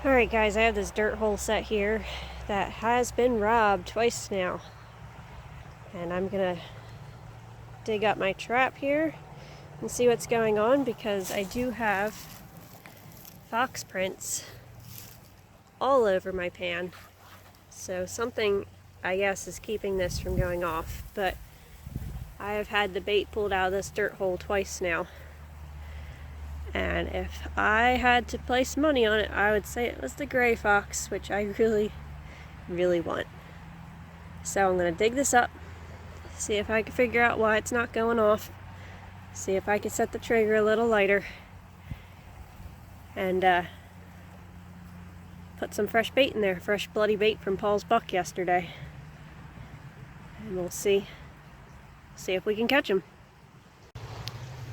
Alright guys, I have this dirt hole set here that has been robbed twice now. And I'm gonna dig up my trap here and see what's going on, because I do have fox prints all over my pan. So something, I guess, is keeping this from going off. But I have had the bait pulled out of this dirt hole twice now. And if I had to place money on it, I would say it was the gray fox, which I really, really want. So I'm going to dig this up, see if I can figure out why it's not going off, see if I can set the trigger a little lighter, and put some fresh bait in there, fresh bloody bait from Paul's buck yesterday. And we'll see if we can catch him.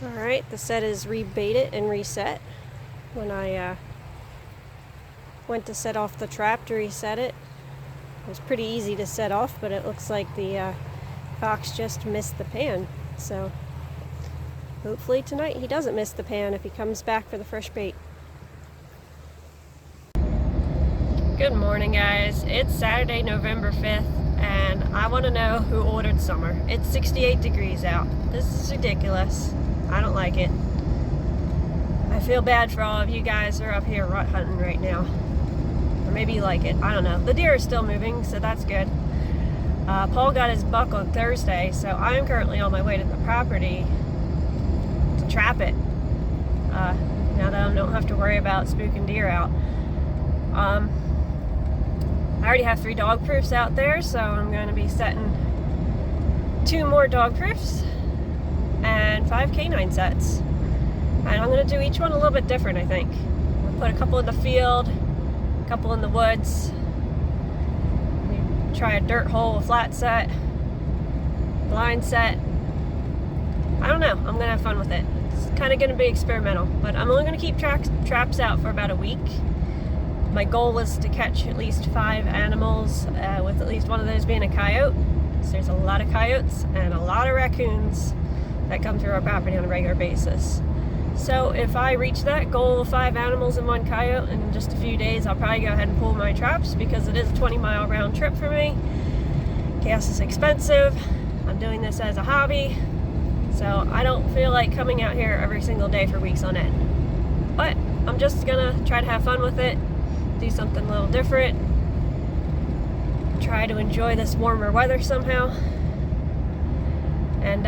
Alright, the set is rebaited and reset. When I went to set off the trap to reset it, it was pretty easy to set off, but it looks like the fox just missed the pan. So hopefully tonight he doesn't miss the pan if he comes back for the fresh bait. Good morning guys, it's Saturday, November 5th, and I want to know who ordered summer. It's 68 degrees out. This is ridiculous. I don't like it. I feel bad for all of you guys who are up here rut hunting right now. Or maybe you like it. I don't know. The deer are still moving, so that's good. Paul got his buck on Thursday, so I am currently on my way to the property to trap it. Now that I don't have to worry about spooking deer out. I already have 3 dog proofs out there, so I'm going to be setting 2 more dog proofs and 5 canine sets. And I'm going to do each one a little bit different, I think. I'll put a couple in the field, a couple in the woods, try a dirt hole, a flat set, blind set. I don't know. I'm going to have fun with it. It's kind of going to be experimental, but I'm only going to keep traps out for about a week. My goal was to catch at least 5 animals, with at least one of those being a coyote. So there's a lot of coyotes and a lot of raccoons that come through our property on a regular basis. So if I reach that goal of 5 animals and 1 coyote in just a few days, I'll probably go ahead and pull my traps, because it is a 20-mile round trip for me. Gas is expensive. I'm doing this as a hobby, so I don't feel like coming out here every single day for weeks on end. But I'm just gonna try to have fun with it, do something a little different, try to enjoy this warmer weather somehow. And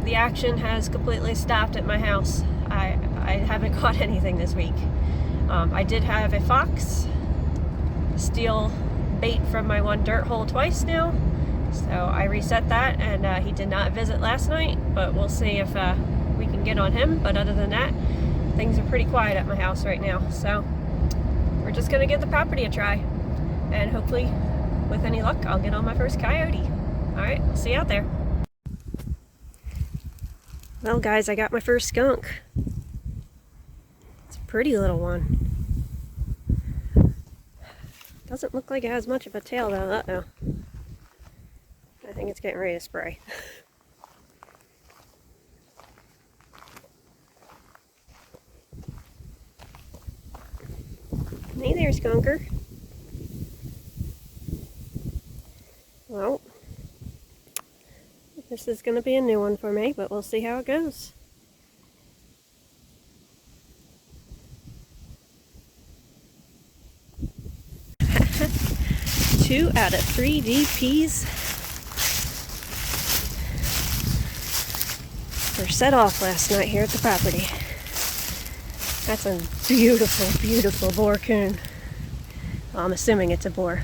the action has completely stopped at my house. I haven't caught anything this week. I did have a fox steal bait from my one dirt hole twice now, so I reset that, and he did not visit last night, but we'll see if we can get on him. But other than that, things are pretty quiet at my house right now, so we're just gonna give the property a try, and hopefully with any luck I'll get on my first coyote. Alright, I'll see you out there. Well guys, I got my first skunk. It's a pretty little one. Doesn't look like it has much of a tail though. Uh-oh. I think it's getting ready to spray. Hey there, skunker. Well, this is going to be a new one for me, but we'll see how it goes. 2 out of 3 DPs were set off last night here at the property. That's a beautiful, beautiful boar coon. Well, I'm assuming it's a boar.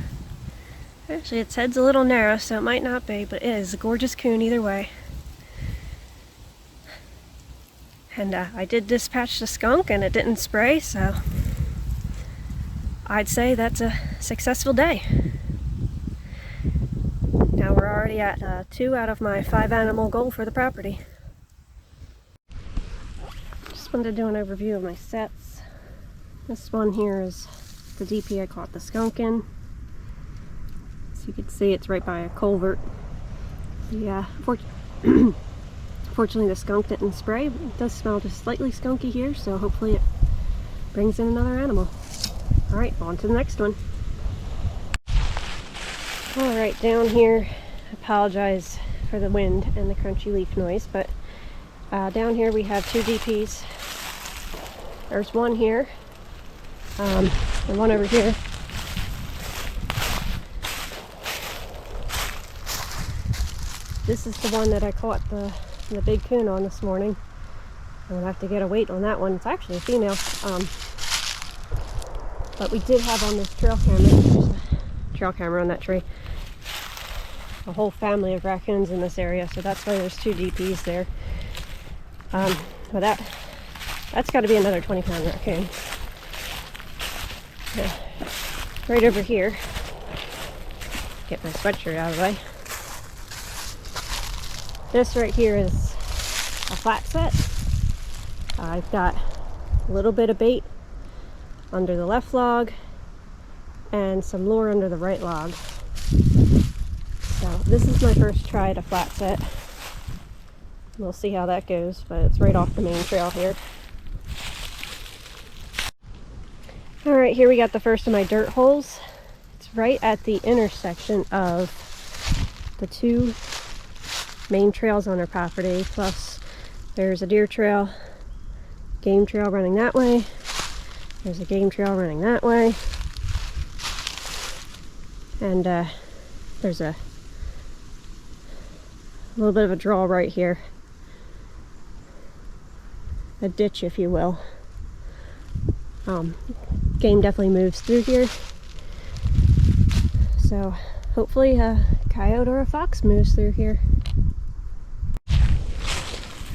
Actually, its head's a little narrow, so it might not be, but it is a gorgeous coon either way. And I did dispatch the skunk, and it didn't spray, so I'd say that's a successful day. Now we're already at 2 out of my 5 animal goal for the property. Just wanted to do an overview of my sets. This one here is the DP I caught the skunk in. You can see it's right by a culvert. Yeah, fortunately the skunk didn't spray. It does smell just slightly skunky here, so hopefully it brings in another animal. All right, on to the next one. All right, down here, I apologize for the wind and the crunchy leaf noise, but down here we have 2 DPs. There's one here, and one over here. This is the one that I caught the big coon on this morning. I'm gonna have to get a weight on that one. It's actually a female. But we did have on this trail camera, there's a trail camera on that tree, a whole family of raccoons in this area, so that's why there's 2 DPs there. But that's got to be another 20-pound raccoon. Yeah. Right over here, get my sweatshirt out of the way. This right here is a flat set. I've got a little bit of bait under the left log and some lure under the right log. So this is my first try at a flat set. We'll see how that goes, but it's right off the main trail here. All right, here we got the first of my dirt holes. It's right at the intersection of the 2 main trails on our property, plus there's a deer trail, game trail running that way. There's a game trail running that way. And there's a little bit of a draw right here. A ditch, if you will. Game definitely moves through here. So hopefully a coyote or a fox moves through here.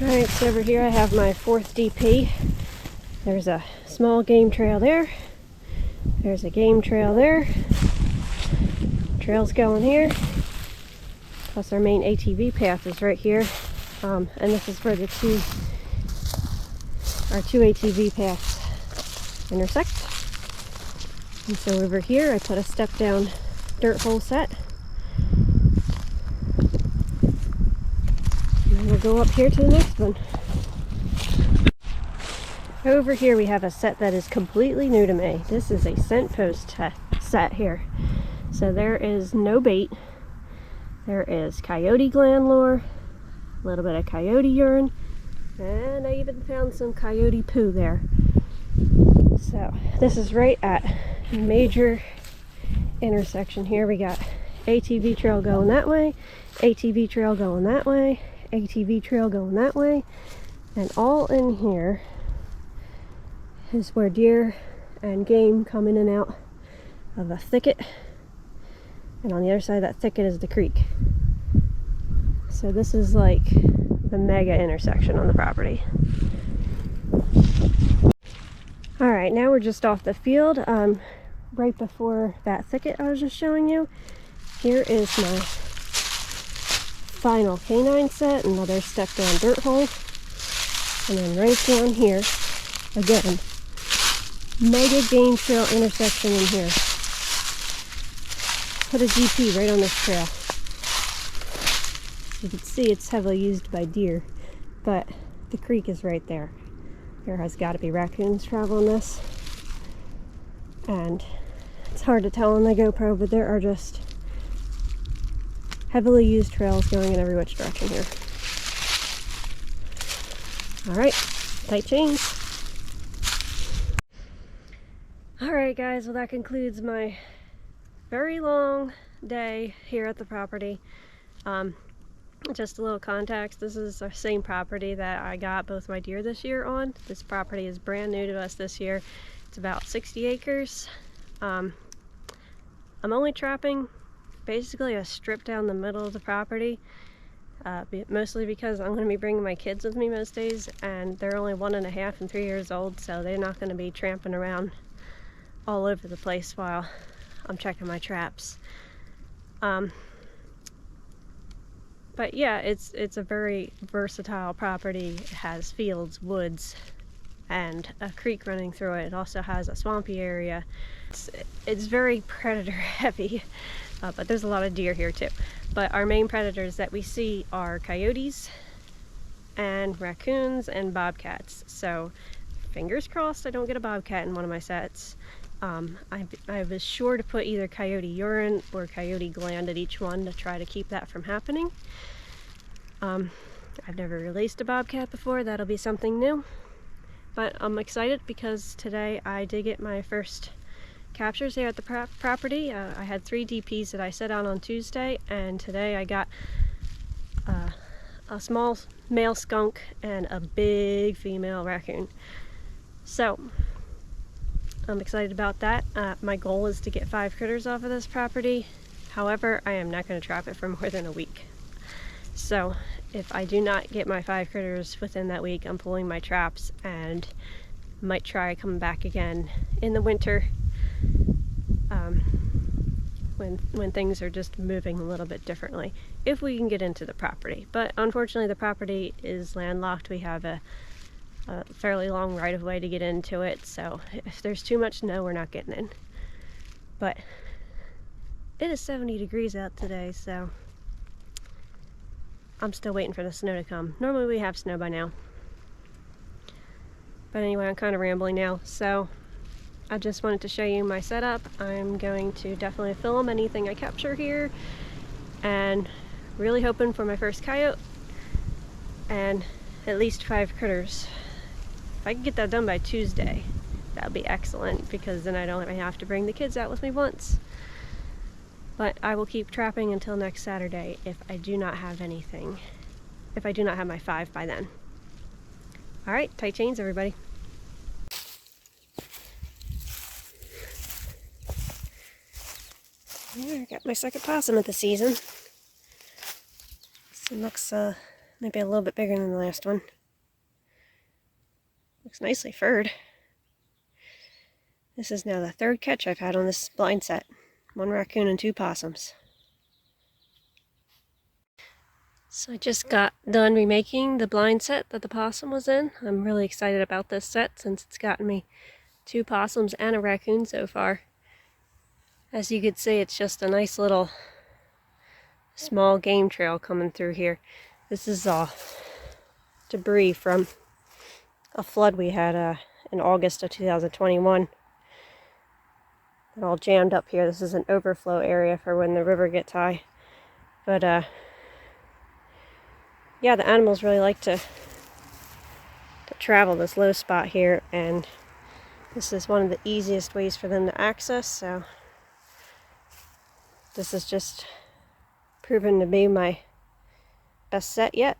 Alright, so over here I have my 4th DP. There's a small game trail there. There's a game trail there. Trails going here. Plus our main ATV path is right here. And this is where our 2 ATV paths intersect. And so over here I put a step down dirt hole set. And then we'll go up here to the next one. Over here we have a set that is completely new to me. This is a scent post set here. So there is no bait. There is coyote gland lure, a little bit of coyote urine, and I even found some coyote poo there. So this is right at a major intersection here. We got ATV trail going that way, ATV trail going that way, ATV trail going that way, and all in here is where deer and game come in and out of a thicket, and on the other side of that thicket is the creek. So this is like the mega intersection on the property. Alright, now we're just off the field, right before that thicket I was just showing you. Here is my final canine set, another step down dirt hole, and then right down here, again, mega game trail intersection in here. Put a DP right on this trail. You can see it's heavily used by deer, but the creek is right there. There has got to be raccoons traveling this, and it's hard to tell on the GoPro, but there are just heavily used trails going in every which direction here. Alright, tight chains. Alright guys, well that concludes my very long day here at the property. Just a little context, this is the same property that I got both my deer this year on. This property is brand new to us this year. It's about 60 acres. I'm only trapping basically a strip down the middle of the property, mostly because I'm going to be bringing my kids with me most days, and they're only 1.5 and 3 years old, so they're not going to be tramping around all over the place while I'm checking my traps. But yeah, it's a very versatile property. It has fields, woods, and a creek running through it. It also has a swampy area. It's very predator heavy, but there's a lot of deer here too. But our main predators that we see are coyotes and raccoons and bobcats. So fingers crossed I don't get a bobcat in one of my sets. I was sure to put either coyote urine or coyote gland at each one to try to keep that from happening. I've never released a bobcat before. That'll be something new. But I'm excited because today I did get my first captures here at the property. I had 3 DPs that I set out on Tuesday, and today I got a small male skunk and a big female raccoon. So I'm excited about that. My goal is to get 5 critters off of this property. However, I am not going to trap it for more than a week. So if I do not get my 5 critters within that week, I'm pulling my traps and might try coming back again in the winter when things are just moving a little bit differently, if we can get into the property. But unfortunately the property is landlocked. We have a fairly long right of way to get into it, so if there's too much snow, we're not getting in. But it is 70 degrees out today, so I'm still waiting for the snow to come. Normally we have snow by now. But anyway, I'm kind of rambling now, so I just wanted to show you my setup. I'm going to definitely film anything I capture here, and really hoping for my first coyote and at least 5 critters. If I can get that done by Tuesday, that would be excellent, because then I don't have to bring the kids out with me once. But I will keep trapping until next Saturday if I do not have anything. If I do not have my 5 by then. Alright, tight chains everybody. There, I got my second possum of the season. This one looks maybe a little bit bigger than the last one. Looks nicely furred. This is now the 3rd catch I've had on this blind set. 1 raccoon and 2 possums. So I just got done remaking the blind set that the possum was in. I'm really excited about this set since it's gotten me 2 possums and a raccoon so far. As you can see, it's just a nice little small game trail coming through here. This is debris from a flood we had in August of 2021. It all jammed up here. This is an overflow area for when the river gets high. But yeah, the animals really like to travel this low spot here, and this is one of the easiest ways for them to access, so this is just proven to be my best set yet.